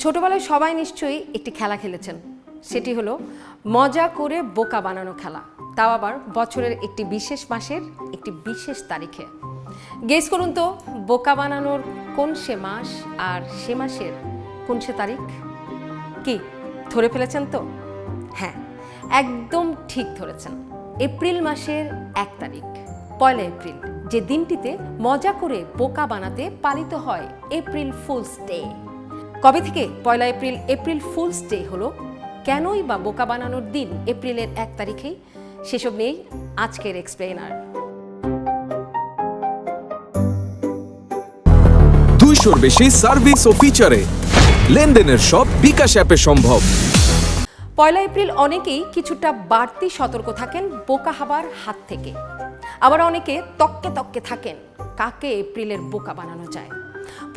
ছোটবেলায় সবাই নিশ্চয়ই একটি খেলা খেলেছেন, সেটি হলো মজা করে বোকা বানানো খেলা, তাও আবার বছরের একটি বিশেষ মাসের একটি বিশেষ তারিখে। গেস করুন তো বোকা বানানোর কোন সে মাস আর সে মাসের কোন সে তারিখ? কি ধরে ফেলেছেন তো? হ্যাঁ, একদম ঠিক ধরেছেন। এপ্রিল মাসের 1 তারিখ, 1 এপ্রিল, যে দিনটিতে মজা করে বোকা বানাতে পালিত হয় এপ্রিল ফুলস ডে। কবে থেকে 1 এপ্রিল এপ্রিল ফুলস ডে হলো, কেনই বা বোকা বানানোর দিন এপ্রিলের 1 তারিখেই, সেসব নিয়েই আজকের এক্সপ্লেইনার। 200-র বেশি সার্ভিস ও ফিচারে লেনদেনের সব বিকাশ অ্যাপে সম্ভব। 1 এপ্রিল অনেকেই কিছুটা বাড়তি সতর্ক থাকেন বোকা হবার হাত থেকে, আবার অনেকে তককে তককে থাকেন কাকে এপ্রিলের বোকা বানানো যায়।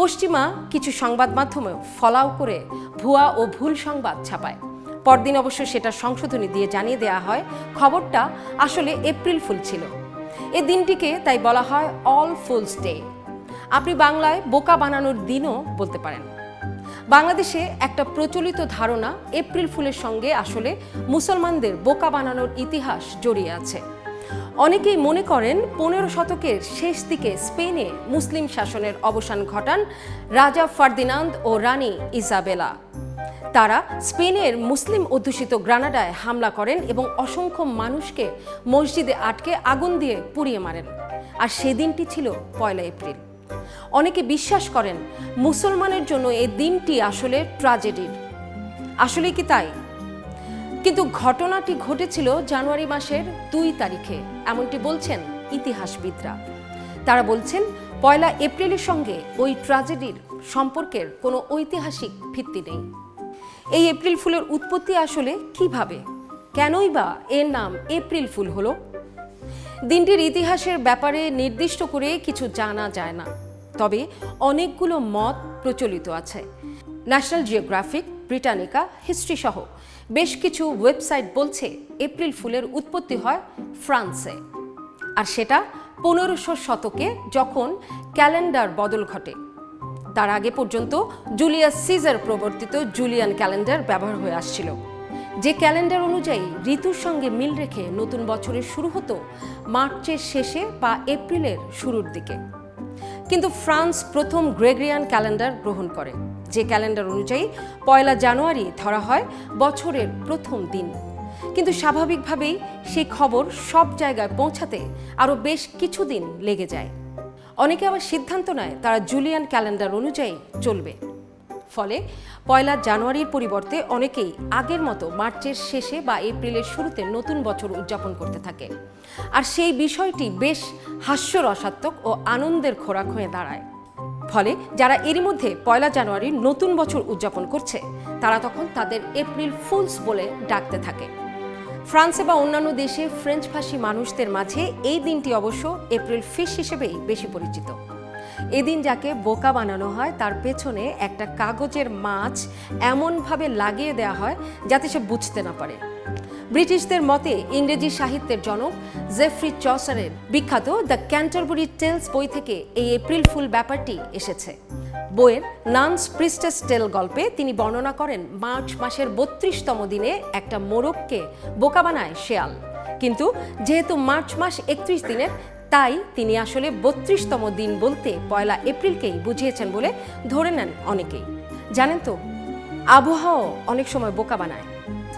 পশ্চিমা কিছু সংবাদ মাধ্যমেও ফলাও করে ভুয়া ও ভুল সংবাদ ছাপায়। পরদিন অবশ্য সেটা সংশোধনী দিয়ে জানিয়ে দেওয়া হয় খবরটা আসলে এপ্রিল ফুল ছিল। এ দিনটিকে তাই বলা হয় অল ফুলস ডে। আপনি বাংলায় বোকা বানানোর দিনও বলতে পারেন। বাংলাদেশে একটা প্রচলিত ধারণা এপ্রিল ফুলের সঙ্গে আসলে মুসলমানদের বোকা বানানোর ইতিহাস জড়িয়ে আছে। অনেকেই মনে করেন 15 শতকের শেষ দিকে স্পেনে মুসলিম শাসনের অবসান ঘটান রাজা ফার্দিনান্দ ও রানী ইসাবেলা। তারা স্পেনের মুসলিম অধ্যুষিত গ্রানাডায় হামলা করেন এবং অসংখ্য মানুষকে মসজিদে আটকে আগুন দিয়ে পুড়িয়ে মারেন। আর সেদিনটি ছিল 1 এপ্রিল। অনেকে বিশ্বাস করেন মুসলমানের জন্য এই দিনটি আসলে ট্র্যাজেডির। আসলে কি তাই? কিন্তু ঘটনাটি ঘটেছিল জানুয়ারি মাসের 2 তারিখে, এমনটি বলছেন ইতিহাসবিদরা। তারা বলছেন 1 এপ্রিলের সঙ্গে ওই ট্র্যাজেডির সম্পর্কের কোনো ঐতিহাসিক ভিত্তি নেই। এই এপ্রিল ফুলের উৎপত্তি আসলে কিভাবে, কেনই বা এর নাম এপ্রিল ফুল হলো? দিনটির ইতিহাসের ব্যাপারে নির্দিষ্ট করে কিছু জানা যায় না, তবে অনেকগুলো মত প্রচলিত আছে। ন্যাশনাল জিওগ্রাফিক, ব্রিটানিকা, হিস্ট্রি সহ বেশ কিছু ওয়েবসাইট বলছে এপ্রিল ফুলের উৎপত্তি হয় ফ্রান্সে, আর সেটা 1500 শতকে যখন ক্যালেন্ডার বদল ঘটে। তার আগে পর্যন্ত জুলিয়াস সিজার প্রবর্তিত জুলিয়ান ক্যালেন্ডার ব্যবহার হয়ে আসছিল, যে ক্যালেন্ডার অনুযায়ী ঋতুর সঙ্গে মিল রেখে নতুন বছরের শুরু হতো মার্চের শেষে বা এপ্রিলের শুরুর দিকে। কিন্তু ফ্রান্স প্রথম গ্রেগরিয়ান ক্যালেন্ডার গ্রহণ করে, যে ক্যালেন্ডার অনুযায়ী 1 জানুয়ারি ধরা হয় বছরের প্রথম দিন। কিন্তু স্বাভাবিকভাবেই সেই খবর সব জায়গায় পৌঁছাতে আরও বেশ কিছুদিন লেগে যায়। অনেকে আবার সিদ্ধান্ত নেয় তারা জুলিয়ান ক্যালেন্ডার অনুযায়ী চলবে। ফলে 1 জানুয়ারির পরিবর্তে অনেকেই আগের মতো মার্চের শেষে বা এপ্রিলের শুরুতে নতুন বছর উদযাপন করতে থাকে। আর সেই বিষয়টি বেশ হাস্যরসাত্মক ও আনন্দের খোরাক হয়ে দাঁড়ায়। ফলে যারা এরই মধ্যে 1 জানুয়ারির নতুন বছর উদযাপন করছে, তারা তখন তাদের এপ্রিল ফুলস বলে ডাকতে থাকে। ফ্রান্সে বা অন্যান্য দেশে ফ্রেঞ্চ ভাষী মানুষদের মাঝে এই দিনটি অবশ্য এপ্রিল ফিশ হিসেবেই বেশি পরিচিত। এদিন যাকে বোকা বানানো হয় তার পেছনে একটা কাগজের মাছ এমনভাবে লাগিয়ে দেওয়া হয় যাতে সে বুঝতে না পারে। ব্রিটিশদের মতে ইংরেজি সাহিত্যের জনক জেফ্রি চসারের বিখ্যাত দ্য ক্যান্টারবুরি টেলস বই থেকে এই এপ্রিল ফুল ব্যাপারটি এসেছে। বইয়ের নানস প্রিস্টেস টেল গল্পে তিনি বর্ণনা করেন মার্চ মাসের 32তম দিনে একটা মোরগকে বোকা বানায় শেয়াল। কিন্তু যেহেতু মার্চ মাস 31 দিনের, তাই তিনি আসলে 32তম দিন বলতে 1 এপ্রিলকেই বুঝিয়েছেন বলে ধরে নেন অনেকেই। জানেন তো, আবহাওয়া অনেক সময় বোকা বানায়।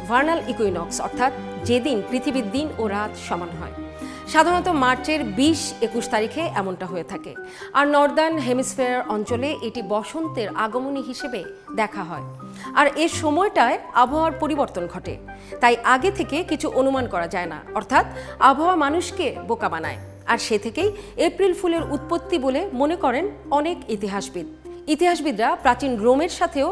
ভার্নাল ইকুইনক্স, অর্থাৎ যেদিন পৃথিবীর দিন ও রাত সমান হয়, সাধারণত মার্চের 20-21 তারিখে এমনটা হয়ে থাকে। আর নর্দার্ন হেমিস্ফিয়ার অঞ্চলে এটি বসন্তের আগমনী হিসেবে দেখা হয়। আর এর সময়টায় আবহাওয়ার পরিবর্তন ঘটে, তাই আগে থেকে কিছু অনুমান করা যায় না, অর্থাৎ আবহাওয়া মানুষকে বোকা বানায়। আর সে থেকেই এপ্রিল ফুলের উৎপত্তি বলে মনে করেন অনেক ইতিহাসবিদরা প্রাচীন রোমের সাথেও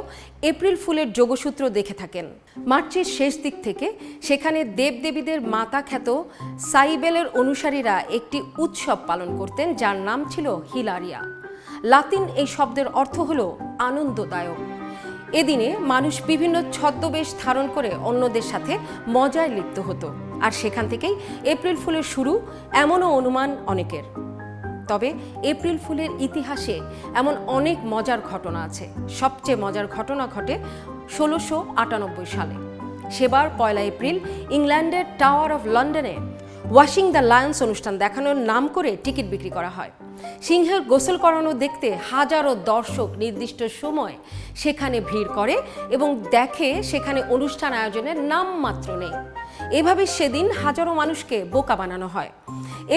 এপ্রিল ফুলের যোগসূত্র দেখে থাকেন। মার্চের শেষ দিক থেকে সেখানে দেবদেবীদের মাতা খ্যাত সাইবেলের অনুসারীরা একটি উৎসব পালন করতেন যার নাম ছিল হিলারিয়া। লাতিন এই শব্দের অর্থ হল আনন্দদায়ক। এদিনে মানুষ বিভিন্ন ছদ্মবেশ ধারণ করে অন্যদের সাথে মজায় লিপ্ত হতো, আর সেখান থেকেই এপ্রিল ফুলের শুরু এমনও অনুমান অনেকের। তবে এপ্রিল ফুলের ইতিহাসে এমন অনেক মজার ঘটনা আছে। সবচেয়ে মজার ঘটনা ঘটে 1698 সালে। সেবার 1 এপ্রিল ইংল্যান্ডের টাওয়ার অফ লন্ডনে ওয়াশিং দ্য লায়ন্স অনুষ্ঠান দেখানোর নাম করে টিকিট বিক্রি করা হয়। সিংহের গোসল করানো দেখতে হাজারো দর্শক নির্দিষ্ট সময় সেখানে ভিড় করে এবং দেখে সেখানে অনুষ্ঠান আয়োজনের নামমাত্র নেই। এভাবে সেদিন হাজারো মানুষকে বোকা বানানো হয়।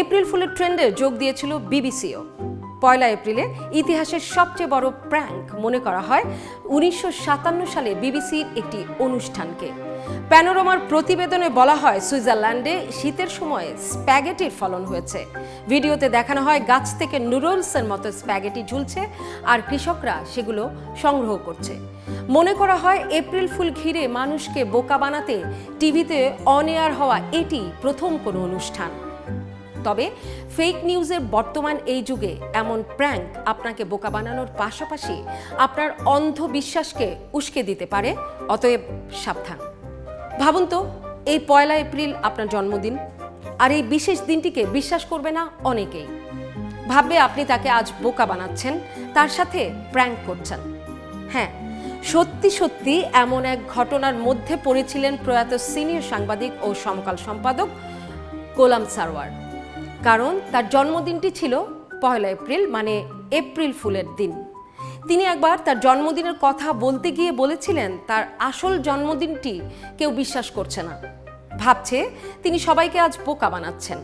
এপ্রিল ফুলের ট্রেন্ডে যোগ দিয়েছিল বিবিসিও। 1 এপ্রিলে ইতিহাসের সবচেয়ে বড় প্র্যাঙ্ক মনে করা হয় 1957 সালে বিবিসির একটি অনুষ্ঠানকে। প্যানোরামার প্রতিবেদনে বলা হয় সুইজারল্যান্ডে শীতের সময় স্প্যাগেটির ফলন হয়েছে। ভিডিওতে দেখানো হয় গাছ থেকে নুডলসের মতো স্প্যাগেটি ঝুলছে আর কৃষকরা সেগুলো সংগ্রহ করছে। মনে করা হয় এপ্রিল ফুল ঘিরে মানুষকে বোকা বানাতে টিভিতে অন এয়ার হওয়া এটি প্রথম কোনো অনুষ্ঠান। তবে ফেক নিউজের বর্তমান এই যুগে এমন প্র্যাঙ্ক আপনাকে বোকা বানানোর পাশাপাশি আপনার অন্ধবিশ্বাসকে উস্কে দিতে পারে, অতএব সাবধান। ভাবুন তো, এই 1 এপ্রিল আপনার জন্মদিন, আর এই বিশেষ দিনটিকে বিশ্বাস করবে না অনেকেই। ভাববে আপনি তাকে আজ বোকা বানাচ্ছেন, তার সাথে প্র্যাঙ্ক করছেন। হ্যাঁ, সত্যি সত্যি এমন এক ঘটনার মধ্যে পড়েছিলেন প্রয়াত সিনিয়র সাংবাদিক ও সমকাল সম্পাদক গোলাম সারওয়ার। কারণ তার জন্মদিনটি ছিল 1 এপ্রিল, মানে এপ্রিল ফুলের দিন। তিনি একবার তার জন্মদিনের কথা বলতে গিয়ে বলেছিলেন তার আসল জন্মদিনটি কেউ বিশ্বাস করছে না, ভাবছে তিনি সবাইকে আজ বোকা বানাচ্ছেন।